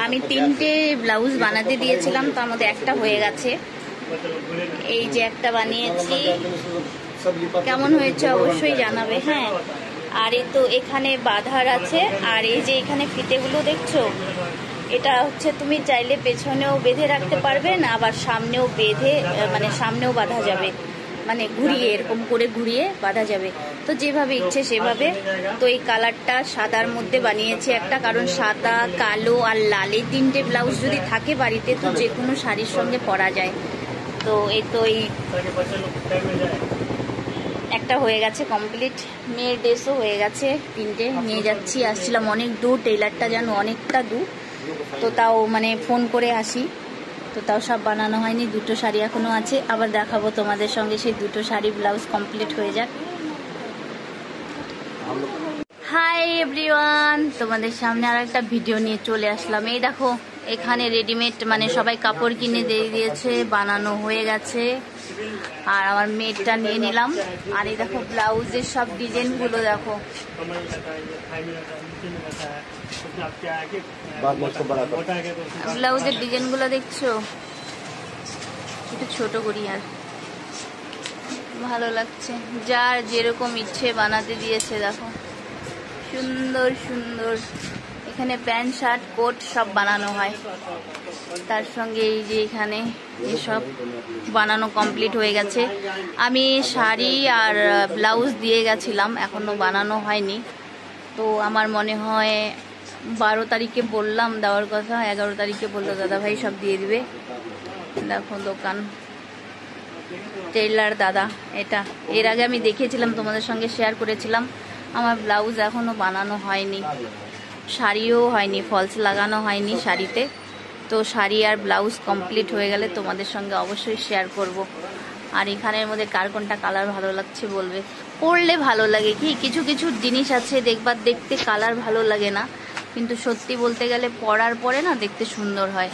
আমি 3টে ব্লাউজ বানাতে দিয়েছিলাম, তার মধ্যে একটা হয়ে গেছে। এই যে একটা বানিয়েছি, কেমন হয়েছে অবশ্যই জানাবে। হ্যাঁ, আর এই তো এখানে বাঁধার আছে, আর এই যে এখানে ফিতেগুলো দেখছো, এটা হচ্ছে তুমি চাইলে পেছনেও বেঁধে রাখতে পারবেন, আবার সামনেও বেঁধে মানে সামনেও বাঁধা যাবে, মানে ঘুরিয়ে এরকম করে ঘুরিয়ে বাঁধা যাবে। তো যেভাবে ইচ্ছে সেভাবে। তো এই কালারটা সাদার মধ্যে বানিয়েছি একটা, কারণ সাদা, কালো আর লালে 3টে ব্লাউজ যদি থাকে বাড়িতে তো যে কোনো শাড়ির সঙ্গে পরা যায়। তো এই তো এই একটা হয়ে গেছে কমপ্লিট। মেয়ের ড্রেসও হয়ে গেছে 3টে, নিয়ে যাচ্ছি। আসছিলাম অনেক দূর, টেইলারটা যেন অনেকটা দূর, তো তাও মানে ফোন করে আসি, তো তাও সব বানানো হয়নি। 2টো শাড়ি এখনো আছে, আবার দেখাবো তোমাদের সঙ্গে সেই 2টো শাড়ি ব্লাউজ কমপ্লিট হয়ে যাক। হাই এভরিওয়ান, তোমাদের সামনে আর একটা ভিডিও নিয়ে চলে আসলাম। এই দেখো এখানে রেডিমেড মানে সবাই কাপড় কিনে দিয়ে দিয়েছে, বানানো হয়ে গেছে, আর আমার মেয়েরটা নিয়ে নিলাম। আর এই দেখো ব্লাউজের সব ডিজাইনগুলো দেখো, ব্লাউজের ডিজাইনগুলো দেখছো, একটু ছোট করি আর ভালো লাগছে। যার যেরকম ইচ্ছে বানাতে দিয়েছে, দেখো সুন্দর সুন্দর। এখানে প্যান্ট, শার্ট, কোট সব বানানো হয়। তার সঙ্গে এই যে এখানে এসব বানানো কমপ্লিট হয়ে গেছে। আমি শাড়ি আর ব্লাউজ দিয়ে গেছিলাম, এখনো বানানো হয়নি। তো আমার মনে হয় 12 তারিখে বললাম দেওয়ার কথা, 11 তারিখে বললো দাদা ভাই সব দিয়ে দিবে। দেখো দোকান, টেইলার দাদা। এটা এর আগে আমি দেখিয়েছিলাম, তোমাদের সঙ্গে শেয়ার করেছিলাম। আমার ব্লাউজ এখনো বানানো হয়নি, শাড়িও হয়নি, ফলস লাগানো হয়নি শাড়িতে। তো শাড়ি আর ব্লাউজ কমপ্লিট হয়ে গেলে তোমাদের সঙ্গে অবশ্যই শেয়ার করব। আর এখানের মধ্যে কার কোনটা কালার ভালো লাগছে বলবে। পরলে ভালো লাগে, কি কিছু কিছু জিনিস আছে দেখবার দেখতে কালার ভালো লাগে না, কিন্তু সত্যি বলতে গেলে পরার পরে না দেখতে সুন্দর হয়।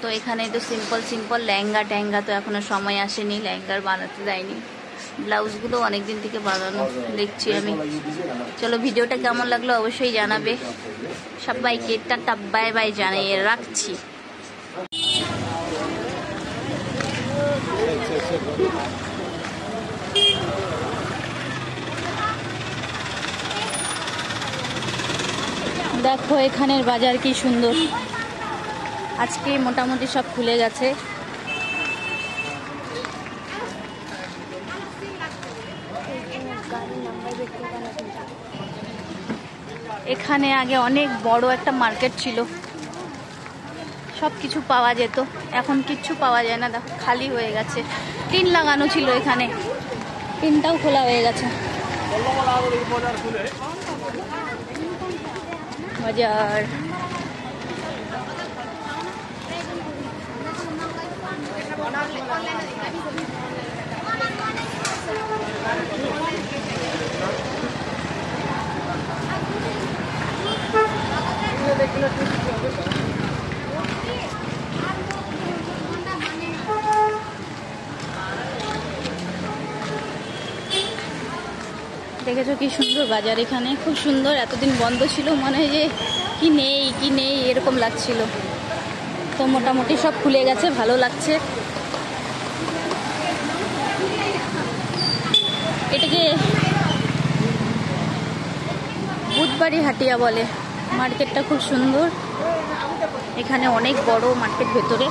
তো এখানে তো সিম্পল সিম্পল লেহেঙ্গা ট্যাঙ্গা তো এখনো সময় আসেনি, লেহেঙ্গার বানাতে দেয়নি। ব্লাউজগুলো অনেকদিন থেকে বানানো দেখছি আমি। চলো ভিডিওটা কেমন লাগলো অবশ্যই জানাবে। সবাইকে টাটা বাই বাই জানিয়ে রাখছি। দেখো এখানের বাজার কি সুন্দর, আজকে মোটামুটি সব খুলে গেছে। এখানে আগে অনেক বড় একটা মার্কেট ছিল, সব কিছু পাওয়া যেত, এখন কিচ্ছু পাওয়া যায় না। দেখো খালি হয়ে গেছে। টিন লাগানো ছিল এখানে, টিনটাও খোলা হয়ে গেছে। বাজার দেখেছো কি সুন্দর বাজার, এখানে খুব সুন্দর। এতদিন বন্ধ ছিল, মনে হয় যে কি নেই এরকম লাগছিল। তো মোটামুটি সব খুলে গেছে, ভালো লাগছে। এটাকে বুধবাড়ি হাটিয়া বলে। মার্কেটটা খুব সুন্দর, এখানে অনেক বড় মার্কেট ভেতরে।